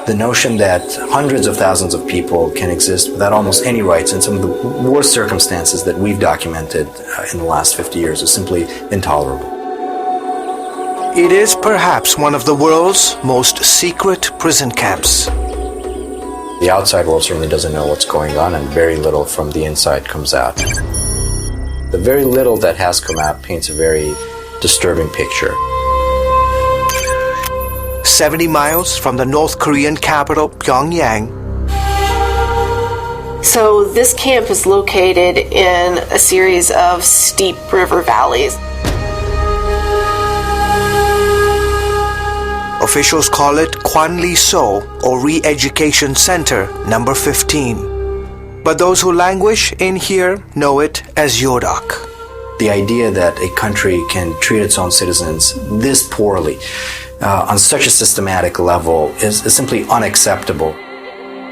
The notion that hundreds of thousands of people can exist without almost any rights in some of the worst circumstances that we've documented in the last 50 years is simply intolerable. It is perhaps one of the world's most secret prison camps. The outside world certainly doesn't know what's going on, and very little from the inside comes out. The very little that has come out paints a very disturbing picture. 70 miles from the North Korean capital, Pyongyang. So this camp is located in a series of steep river valleys. Officials call it Kwanli-so, or Re-Education Center number 15. But those who languish in here know it as Yoduk. The idea that a country can treat its own citizens this poorly on such a systematic level is simply unacceptable.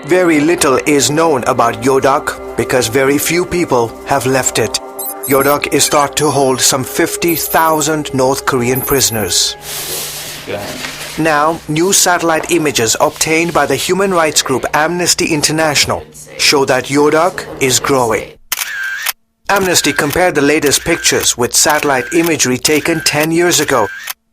Very little is known about Yoduk because very few people have left it. Yoduk is thought to hold some 50,000 North Korean prisoners. Now, new satellite images obtained by the human rights group Amnesty International show that Yoduk is growing. Amnesty compared the latest pictures with satellite imagery taken 10 years ago.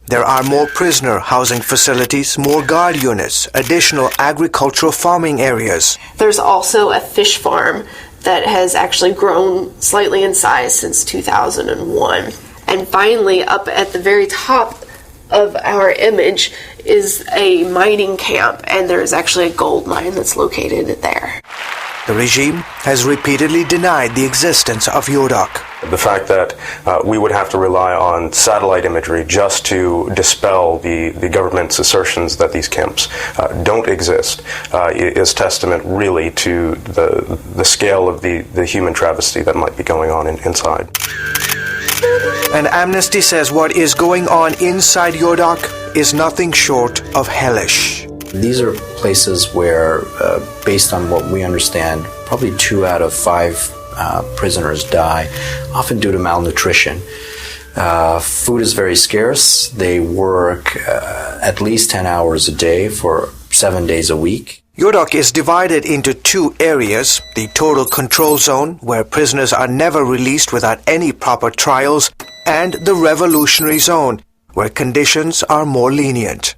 There are more prisoner housing facilities, more guard units, additional agricultural farming areas. There's also a fish farm that has actually grown slightly in size since 2001. And finally, up at the very top of our image is a mining camp, and there's actually a gold mine that's located there. The regime has repeatedly denied the existence of Yoduk. The fact that we would have to rely on satellite imagery just to dispel the government's assertions that these camps don't exist is testament really to the scale of the human travesty that might be going on inside. And Amnesty says what is going on inside Yoduk is nothing short of hellish. These are places where, based on what we understand, probably 2 out of 5 prisoners die, often due to malnutrition. Food is very scarce. They work at least 10 hours a day for 7 days a week. Yoduk is divided into 2 areas: the total control zone, where prisoners are never released without any proper trials, and the revolutionary zone, where conditions are more lenient.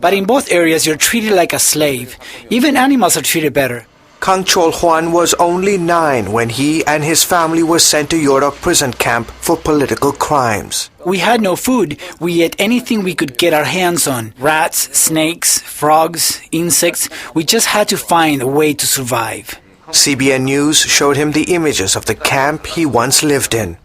But in both areas, you're treated like a slave. Even animals are treated better. Kang Chol-hwan was only 9 when he and his family were sent to Yoduk prison camp for political crimes. We had no food. We ate anything we could get our hands on. Rats, snakes, frogs, insects. We just had to find a way to survive. CBN News showed him the images of the camp he once lived in.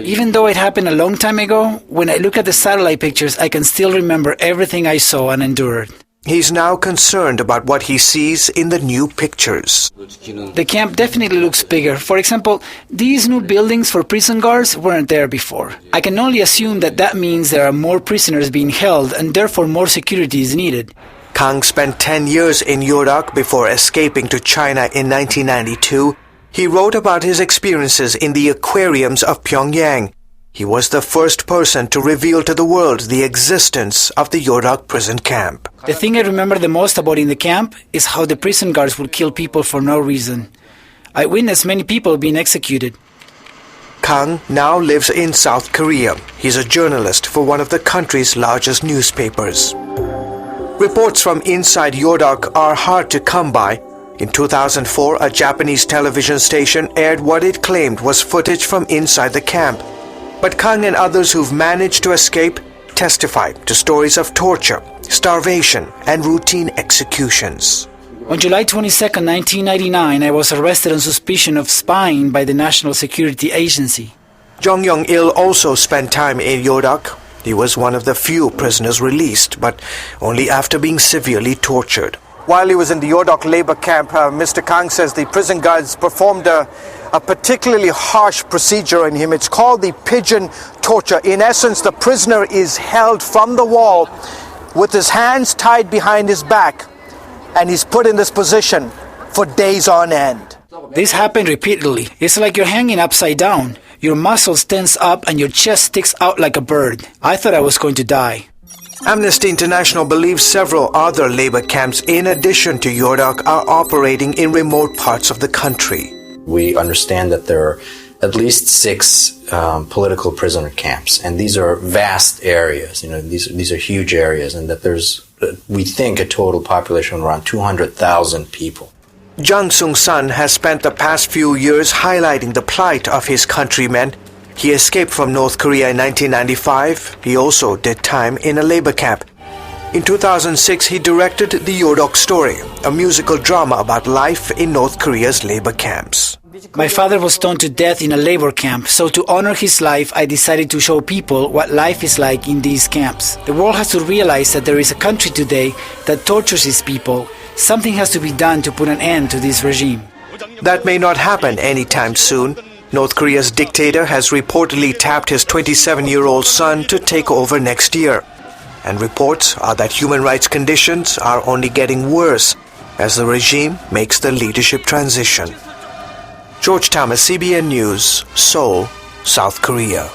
Even though it happened a long time ago, when I look at the satellite pictures, I can still remember everything I saw and endured. He's now concerned about what he sees in the new pictures. The camp definitely looks bigger. For example, these new buildings for prison guards weren't there before. I can only assume that means there are more prisoners being held and therefore more security is needed. Kang spent 10 years in Yoduk before escaping to China in 1992. He wrote about his experiences in the aquariums of Pyongyang. He was the first person to reveal to the world the existence of the Yoduk prison camp. The thing I remember the most about in the camp is how the prison guards would kill people for no reason. I witnessed many people being executed. Kang now lives in South Korea. He's a journalist for one of the country's largest newspapers. Reports from inside Yoduk are hard to come by. In 2004, a Japanese television station aired what it claimed was footage from inside the camp. But Kang and others who've managed to escape testified to stories of torture, starvation, and routine executions. On July 22, 1999, I was arrested on suspicion of spying by the National Security Agency. Jong Yong-il also spent time in Yoduk. He was one of the few prisoners released, but only after being severely tortured. While he was in the Yoduk labor camp, Mr. Kang says the prison guards performed a particularly harsh procedure on him. It's called the pigeon torture. In essence, the prisoner is held from the wall with his hands tied behind his back, and he's put in this position for days on end. This happened repeatedly. It's like you're hanging upside down. Your muscles tense up and your chest sticks out like a bird. I thought I was going to die. Amnesty International believes several other labor camps in addition to Yoduk are operating in remote parts of the country. We understand that there are at least 6 political prisoner camps, and these are vast areas. These are huge areas, and that there's, we think, a total population of around 200,000 people. Jung Sung-san has spent the past few years highlighting the plight of his countrymen. He escaped from North Korea in 1995. He also did time in a labor camp. In 2006, he directed The Yoduk Story, a musical drama about life in North Korea's labor camps. My father was stoned to death in a labor camp, so to honor his life, I decided to show people what life is like in these camps. The world has to realize that there is a country today that tortures its people. Something has to be done to put an end to this regime. That may not happen anytime soon. North Korea's dictator has reportedly tapped his 27-year-old son to take over next year. And reports are that human rights conditions are only getting worse as the regime makes the leadership transition. George Thomas, CBN News, Seoul, South Korea.